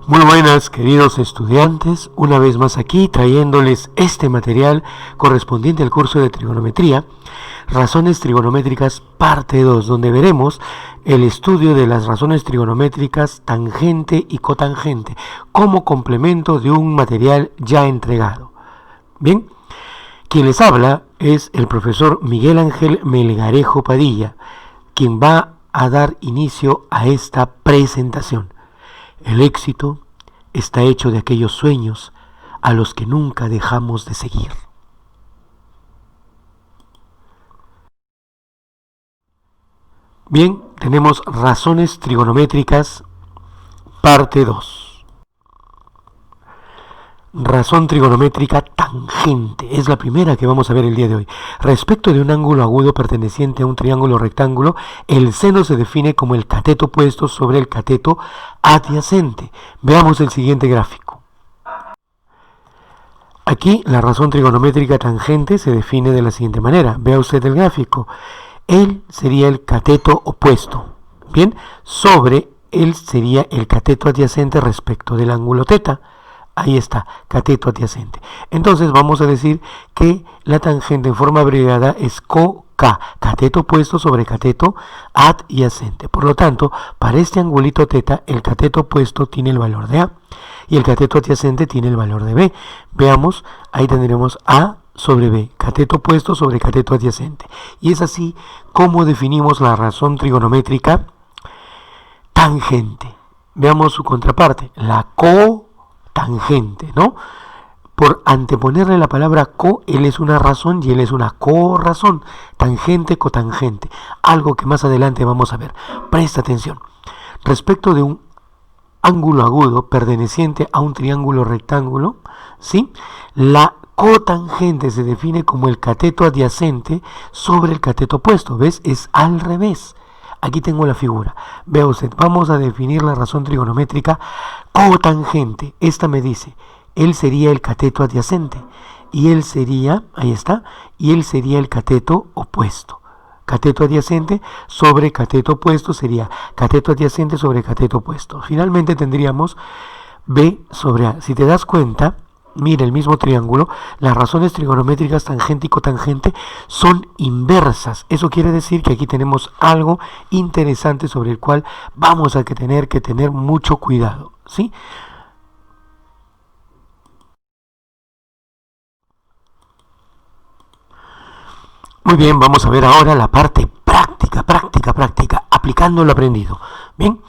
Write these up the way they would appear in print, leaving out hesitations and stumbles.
Muy buenas, queridos estudiantes, una vez más aquí trayéndoles este material correspondiente al curso de trigonometría, razones trigonométricas parte 2, donde veremos el estudio de las razones trigonométricas tangente y cotangente como complemento de un material ya entregado. Bien, quien les habla es el profesor Miguel Ángel Melgarejo Padilla, quien va a dar inicio a esta presentación. El éxito está hecho de aquellos sueños a los que nunca dejamos de seguir. Bien, tenemos razones trigonométricas, parte 2. Razón trigonométrica tangente, es la primera que vamos a ver el día de hoy. Respecto de un ángulo agudo perteneciente a un triángulo rectángulo, el seno se define como el cateto opuesto sobre el cateto adyacente. Veamos el siguiente gráfico. Aquí la razón trigonométrica tangente se define de la siguiente manera. Vea usted el gráfico. Él sería el cateto opuesto. Bien, sobre él sería el cateto adyacente respecto del ángulo teta. Ahí está, cateto adyacente. Entonces vamos a decir que la tangente en forma abreviada es COK, cateto opuesto sobre cateto adyacente. Por lo tanto, para este angulito teta, el cateto opuesto tiene el valor de A y el cateto adyacente tiene el valor de B. Veamos, ahí tendremos A sobre B, cateto opuesto sobre cateto adyacente. Y es así como definimos la razón trigonométrica tangente. Veamos su contraparte, la cotangente, ¿no? Por anteponerle la palabra co, él es una razón y él es una corrazón. Tangente, cotangente. Algo que más adelante vamos a ver. Presta atención. Respecto de un ángulo agudo perteneciente a un triángulo rectángulo, ¿sí? La cotangente se define como el cateto adyacente sobre el cateto opuesto. ¿Ves? Es al revés. Aquí tengo la figura. Vea usted, vamos a definir la razón trigonométrica cotangente. Esta me dice, él sería el cateto adyacente y él sería, ahí está, y él sería el cateto opuesto. Cateto adyacente sobre cateto opuesto sería cateto adyacente sobre cateto opuesto. Finalmente tendríamos B sobre A. Si te das cuenta, mira el mismo triángulo, las razones trigonométricas tangente y cotangente son inversas. Eso quiere decir que aquí tenemos algo interesante sobre el cual vamos a tener que tener mucho cuidado, ¿sí? Muy bien, vamos a ver ahora la parte práctica, aplicando lo aprendido. Bien.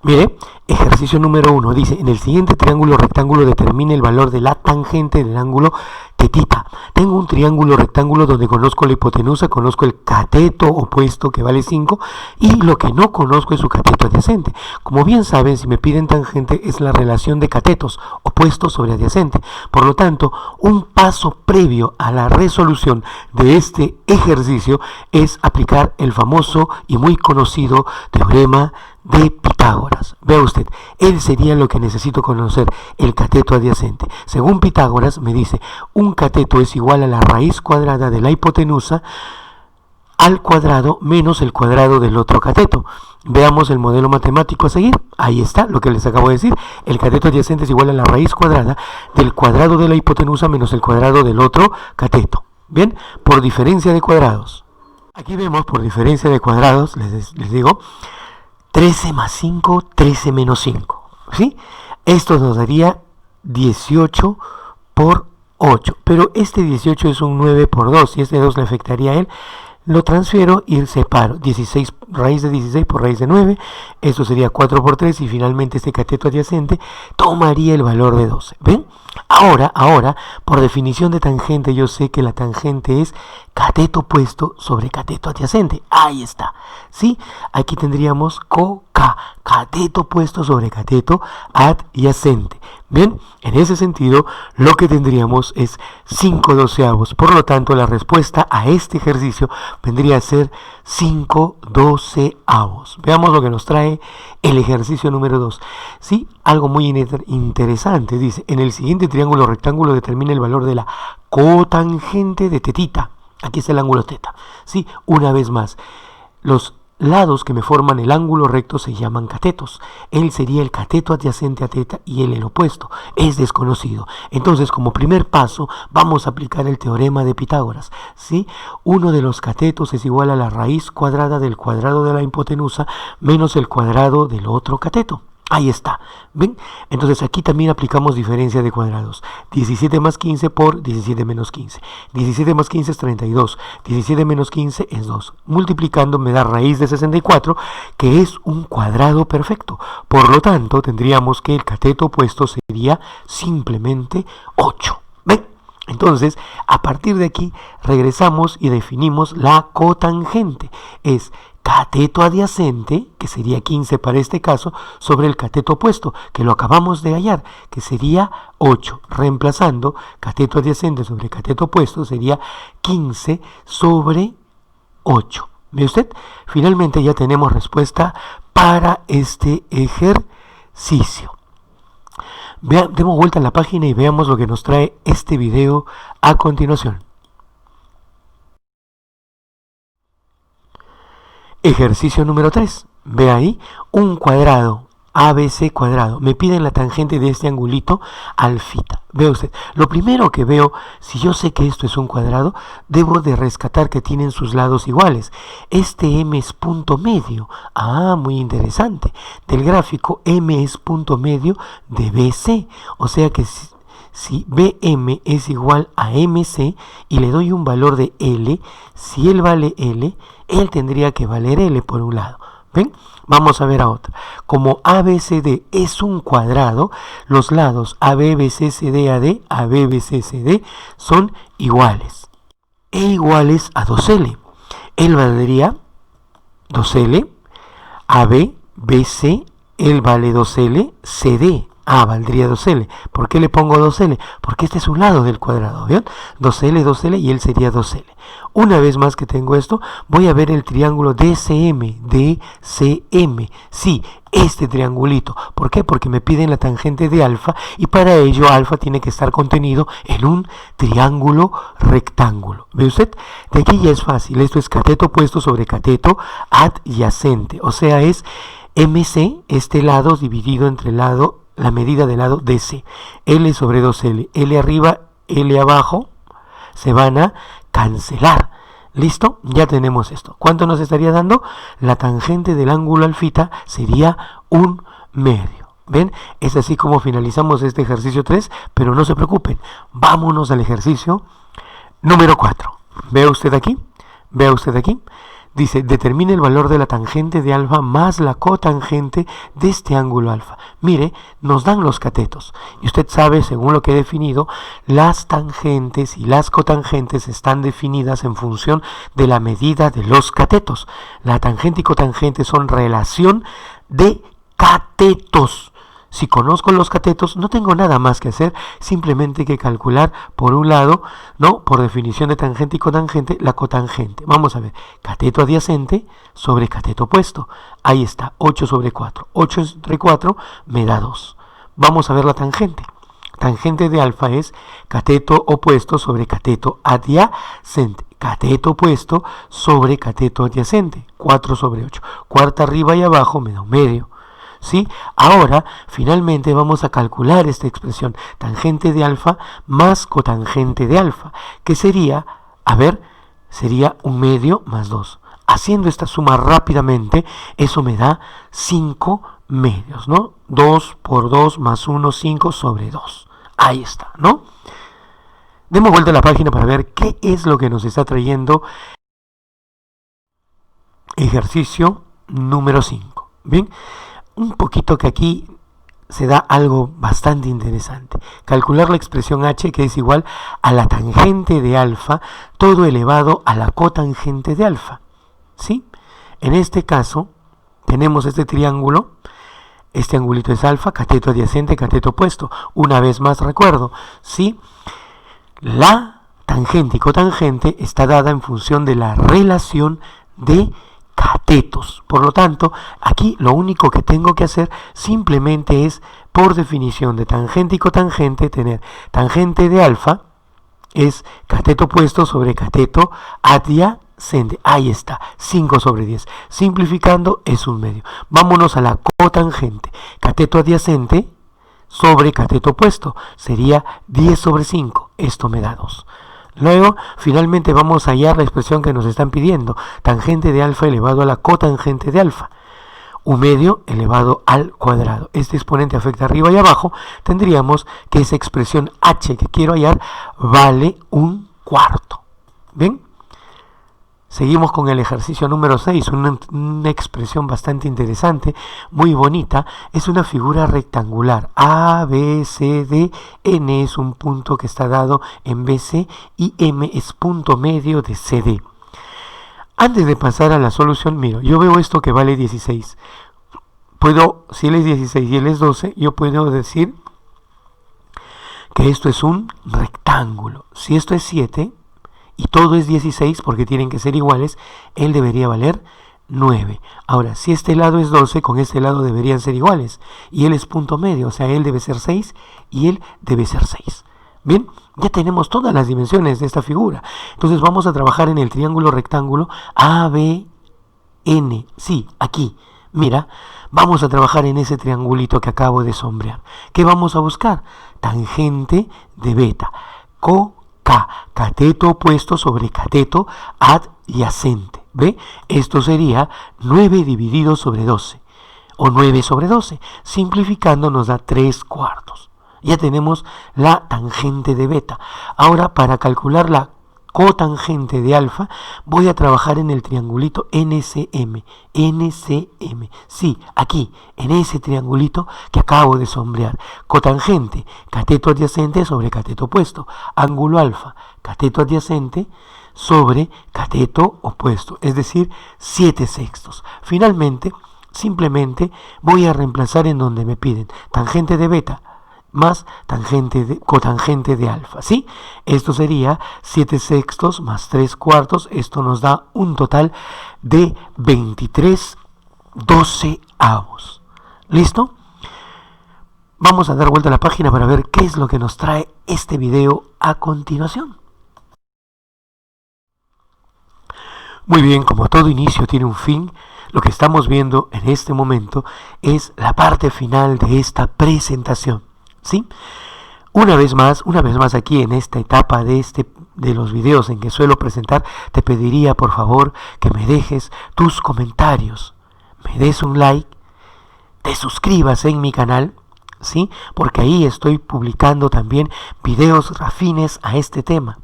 Mire, ejercicio número 1 dice, en el siguiente triángulo rectángulo determine el valor de la tangente del ángulo tetita. Tengo un triángulo rectángulo donde conozco la hipotenusa, conozco el cateto opuesto que vale 5 y lo que no conozco es su cateto adyacente. Como bien saben, si me piden tangente es la relación de catetos, opuesto sobre adyacente. Por lo tanto, un paso previo a la resolución de este ejercicio es aplicar el famoso y muy conocido teorema de Pitágoras. Vea usted, él sería lo que necesito conocer, el cateto adyacente. Según Pitágoras me dice, un cateto es igual a la raíz cuadrada de la hipotenusa al cuadrado menos el cuadrado del otro cateto. Veamos el modelo matemático a seguir. Ahí está lo que les acabo de decir. El cateto adyacente es igual a la raíz cuadrada del cuadrado de la hipotenusa menos el cuadrado del otro cateto. Bien, por diferencia de cuadrados. Aquí vemos por diferencia de cuadrados, les digo, 13 más 5, 13 menos 5, ¿sí? Esto nos daría 18 por 8, pero este 18 es un 9 por 2, y este 2 le afectaría a él. Lo transfiero y separo 16, raíz de 16 por raíz de 9, esto sería 4 por 3 y finalmente este cateto adyacente tomaría el valor de 12. ¿Ven? Ahora, por definición de tangente, yo sé que la tangente es cateto opuesto sobre cateto adyacente. Ahí está. ¿Sí? Aquí tendríamos COK, cateto opuesto sobre cateto adyacente. Bien, en ese sentido, lo que tendríamos es 5/12. Por lo tanto, la respuesta a este ejercicio vendría a ser 5/12. Veamos lo que nos trae el ejercicio número 2. Sí, algo muy interesante. Dice, en el siguiente triángulo rectángulo determina el valor de la cotangente de tetita. Aquí está el ángulo teta. Sí, una vez más, los lados que me forman el ángulo recto se llaman catetos. Él sería el cateto adyacente a teta y él el opuesto. Es desconocido. Entonces, como primer paso, vamos a aplicar el teorema de Pitágoras. ¿Sí? Uno de los catetos es igual a la raíz cuadrada del cuadrado de la hipotenusa menos el cuadrado del otro cateto. Ahí está, ¿ven? Entonces aquí también aplicamos diferencia de cuadrados. 17 más 15 por 17 menos 15. 17 más 15 es 32. 17 menos 15 es 2. Multiplicando me da raíz de 64, que es un cuadrado perfecto. Por lo tanto, tendríamos que el cateto opuesto sería simplemente 8. ¿Ven? Entonces, a partir de aquí, regresamos y definimos la cotangente. Es cateto adyacente, que sería 15 para este caso, sobre el cateto opuesto, que lo acabamos de hallar, que sería 8. Reemplazando cateto adyacente sobre cateto opuesto, sería 15 sobre 8. ¿Ve usted? Finalmente ya tenemos respuesta para este ejercicio. Demos vuelta a la página y veamos lo que nos trae este video a continuación. Ejercicio número 3. Ve ahí un cuadrado, ABC cuadrado. Me piden la tangente de este angulito alfita. Ve usted, lo primero que veo, si yo sé que esto es un cuadrado, debo de rescatar que tienen sus lados iguales. Este M es punto medio. Ah, muy interesante. Del gráfico, M es punto medio de BC. O sea que si BM es igual a MC y le doy un valor de L, si él vale L, él tendría que valer L por un lado. ¿Ven? Vamos a ver a otra. Como ABCD es un cuadrado, los lados ABBCCD, ABBCCD son iguales. E iguales a 2L. Él valdría 2L, AB, BC, él vale 2L, CD. Valdría 2L. ¿Por qué le pongo 2L? Porque este es un lado del cuadrado, ¿ven? 2L, 2L y él sería 2L. Una vez más que tengo esto, voy a ver el triángulo DCM. DCM. Sí, este triangulito. ¿Por qué? Porque me piden la tangente de alfa y para ello alfa tiene que estar contenido en un triángulo rectángulo. ¿Ve usted? De aquí ya es fácil. Esto es cateto opuesto sobre cateto adyacente. O sea, es MC, este lado dividido entre la medida del lado DC. L sobre 2L. L arriba, L abajo. Se van a cancelar. ¿Listo? Ya tenemos esto. ¿Cuánto nos estaría dando? La tangente del ángulo alfita sería 1 medio. ¿Ven? Es así como finalizamos este ejercicio 3, pero no se preocupen. Vámonos al ejercicio número 4. ¿Ve usted aquí? ¿Ve usted aquí? Dice, determine el valor de la tangente de alfa más la cotangente de este ángulo alfa. Mire, nos dan los catetos. Y usted sabe, según lo que he definido, las tangentes y las cotangentes están definidas en función de la medida de los catetos. La tangente y cotangente son relación de catetos. Si conozco los catetos, no tengo nada más que hacer, simplemente que calcular por un lado, ¿no? Por definición de tangente y cotangente, la cotangente. Vamos a ver, cateto adyacente sobre cateto opuesto. Ahí está, 8 sobre 4. 8 sobre 4 me da 2. Vamos a ver la tangente. Tangente de alfa es cateto opuesto sobre cateto adyacente. Cateto opuesto sobre cateto adyacente. 4 sobre 8. Cuarta arriba y abajo me da un medio. ¿Sí? Ahora, finalmente vamos a calcular esta expresión, tangente de alfa más cotangente de alfa, que sería, sería 1 medio más 2. Haciendo esta suma rápidamente, eso me da 5 medios, ¿no? 2 por 2 más 1, 5 sobre 2. Ahí está, ¿no? Demos vuelta a la página para ver qué es lo que nos está trayendo ejercicio número 5. Bien. Un poquito que aquí se da algo bastante interesante. Calcular la expresión h, que es igual a la tangente de alfa, todo elevado a la cotangente de alfa. ¿Sí? En este caso, tenemos este triángulo. Este angulito es alfa, cateto adyacente, cateto opuesto. Una vez más recuerdo, ¿sí? La tangente y cotangente está dada en función de la relación de catetos. Por lo tanto, aquí lo único que tengo que hacer simplemente es, por definición de tangente y cotangente, tener tangente de alfa es cateto opuesto sobre cateto adyacente. adyacente. Ahí está, 5 sobre 10. Simplificando es un medio. Vámonos a la cotangente. Cateto adyacente sobre cateto opuesto. Sería 10 sobre 5. Esto me da 2. Luego, finalmente vamos a hallar la expresión que nos están pidiendo. Tangente de alfa elevado a la cotangente de alfa. Un medio elevado al cuadrado. Este exponente afecta arriba y abajo. Tendríamos que esa expresión h que quiero hallar vale un cuarto. ¿Bien? Seguimos con el ejercicio número 6, una expresión bastante interesante, muy bonita. Es una figura rectangular. A, B, C, D, N es un punto que está dado en BC y M es punto medio de CD. Antes de pasar a la solución, miro, yo veo esto que vale 16. Si él es 16 y él es 12, yo puedo decir que esto es un rectángulo. Si esto es 7... y todo es 16 porque tienen que ser iguales, él debería valer 9. Ahora, si este lado es 12, con este lado deberían ser iguales. Y él es punto medio, o sea, él debe ser 6 y él debe ser 6. Bien, ya tenemos todas las dimensiones de esta figura. Entonces vamos a trabajar en el triángulo rectángulo ABN. Sí, aquí. Mira, vamos a trabajar en ese triangulito que acabo de sombrear. ¿Qué vamos a buscar? Tangente de beta. Cateto opuesto sobre cateto adyacente. ¿Ve? Esto sería 9 dividido sobre 12. O 9 sobre 12. Simplificando nos da 3 cuartos. Ya tenemos la tangente de beta. Ahora, para calcular la cotangente de alfa, voy a trabajar en el triangulito NCM. NCM. Sí, aquí, en ese triangulito que acabo de sombrear. Cotangente, cateto adyacente sobre cateto opuesto. Ángulo alfa, cateto adyacente sobre cateto opuesto. Es decir, 7 sextos. Finalmente, simplemente voy a reemplazar en donde me piden. Tangente de beta más cotangente de alfa, ¿sí? Esto sería 7 sextos más 3 cuartos. Esto nos da un total de 23 doceavos. ¿Listo? Vamos a dar vuelta a la página para ver qué es lo que nos trae este video a continuación. Muy bien, como todo inicio tiene un fin, lo que estamos viendo en este momento es la parte final de esta presentación. ¿Sí? Una vez más aquí en esta etapa de los videos en que suelo presentar, te pediría por favor que me dejes tus comentarios, me des un like, te suscribas en mi canal, ¿sí? Porque ahí estoy publicando también videos afines a este tema.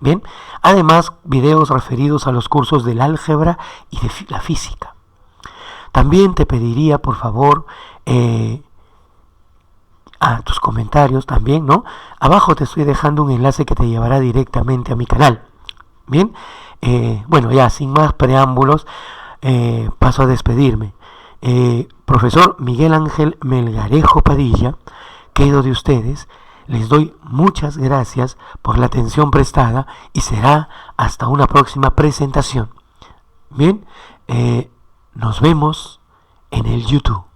Bien, además videos referidos a los cursos del álgebra y de la física. También te pediría por favor a tus comentarios también, ¿no? Abajo te estoy dejando un enlace que te llevará directamente a mi canal. Bien, bueno, ya sin más preámbulos, paso a despedirme. Profesor Miguel Ángel Melgarejo Padilla, quedo de ustedes. Les doy muchas gracias por la atención prestada y será hasta una próxima presentación. Bien, nos vemos en el YouTube.